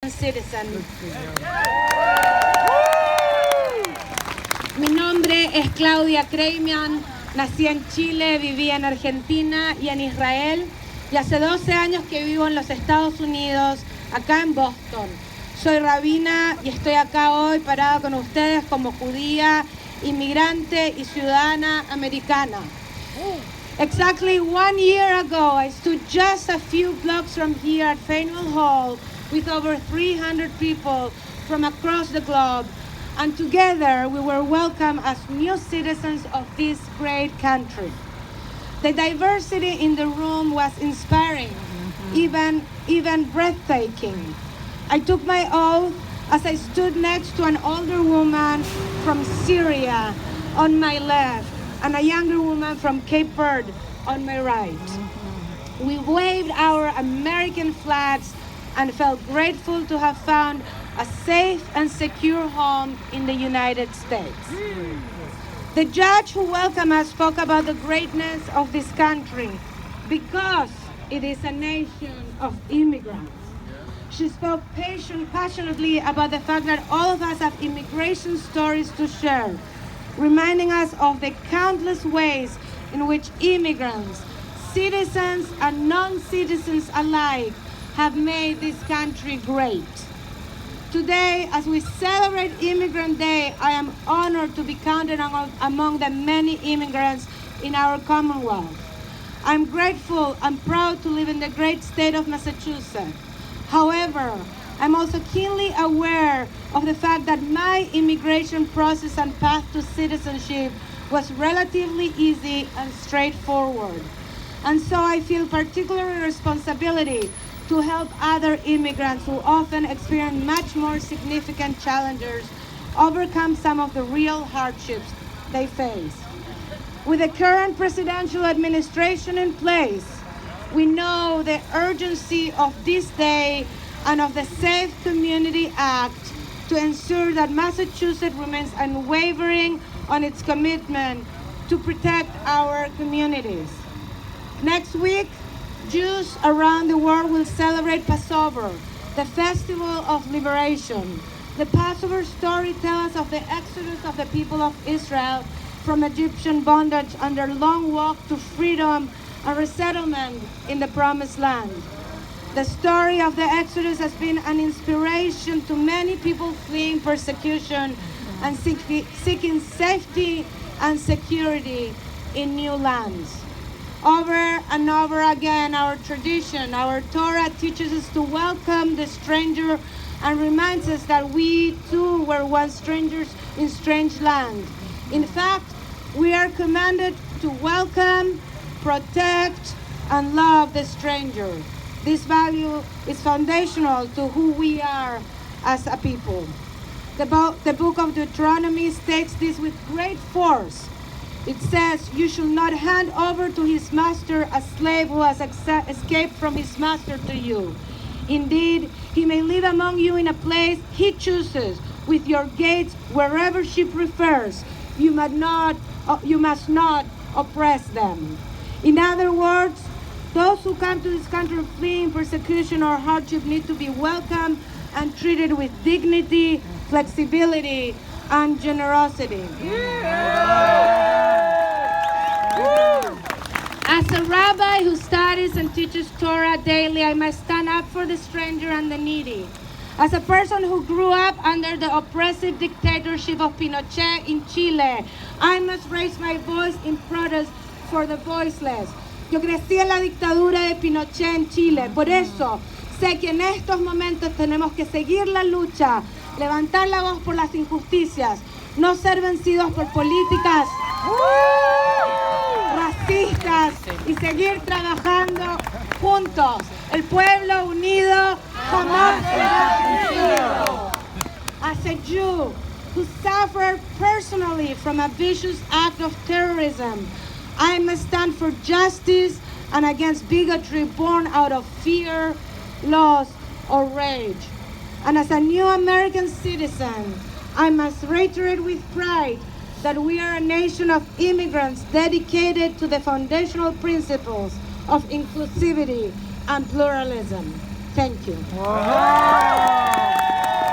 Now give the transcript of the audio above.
a citizen. Mi nombre es Claudia Kreimian, nací en Chile, viví en Argentina y en Israel, y hace 12 años que vivo en los Estados Unidos, acá en Boston. Soy rabina y estoy acá hoy parada con ustedes como judía, inmigrante y ciudadana americana. Exactly 1 year ago, I stood just a few blocks from here at Faneuil Hall with over 300 people from across the globe, and together we were welcomed as new citizens of this great country. The diversity in the room was inspiring, even breathtaking. I took my oath as I stood next to an older woman from Syria on my left and a younger woman from Cape Verde on my right. We waved our American flags and felt grateful to have found a safe and secure home in the United States. The judge who welcomed us spoke about the greatness of this country because it is a nation of immigrants. She spoke passionately about the fact that all of us have immigration stories to share, reminding us of the countless ways in which immigrants, citizens and non-citizens alike, have made this country great. Today, as we celebrate Immigrant Day, I am honored to be counted among the many immigrants in our Commonwealth. I'm grateful and proud to live in the great state of Massachusetts. However, I'm also keenly aware of the fact that my immigration process and path to citizenship was relatively easy and straightforward. And so I feel particular responsibility to help other immigrants who often experience much more significant challenges overcome some of the real hardships they face. With the current presidential administration in place, we know the urgency of this day and of the Safe Community Act to ensure that Massachusetts remains unwavering on its commitment to protect our communities. Next week, Jews around the world will celebrate Passover, the festival of liberation. The Passover story tells us of the exodus of the people of Israel from Egyptian bondage and their long walk to freedom and resettlement in the Promised Land. The story of the Exodus has been an inspiration to many people fleeing persecution and seeking safety and security in new lands. Over and over again, our tradition, our Torah teaches us to welcome the stranger and reminds us that we too were once strangers in strange land. In fact, we are commanded to welcome, protect, and love the stranger. This value is foundational to who we are as a people. The book of Deuteronomy states this with great force. It says, "You shall not hand over to his master a slave who has escaped from his master to you. Indeed, he may live among you in a place he chooses, with your gates wherever she prefers. You must not oppress them." In other words, those who come to this country fleeing persecution or hardship need to be welcomed and treated with dignity, flexibility, and generosity. As a rabbi who studies and teaches Torah daily, I must stand up for the stranger and the needy. As a person who grew up under the oppressive dictatorship of Pinochet in Chile, I must raise my voice in protest for the voiceless. Yo crecí en la dictadura de Pinochet en Chile, por eso sé que en estos momentos tenemos que seguir la lucha, levantar la voz por las injusticias, no ser vencidos por políticas racistas y seguir trabajando juntos. El pueblo unido jamás será vencido. As a Jew who suffered personally from a vicious act of terrorism, I must stand for justice and against bigotry born out of fear, loss, or rage. And as a new American citizen, I must reiterate with pride that we are a nation of immigrants dedicated to the foundational principles of inclusivity and pluralism. Thank you.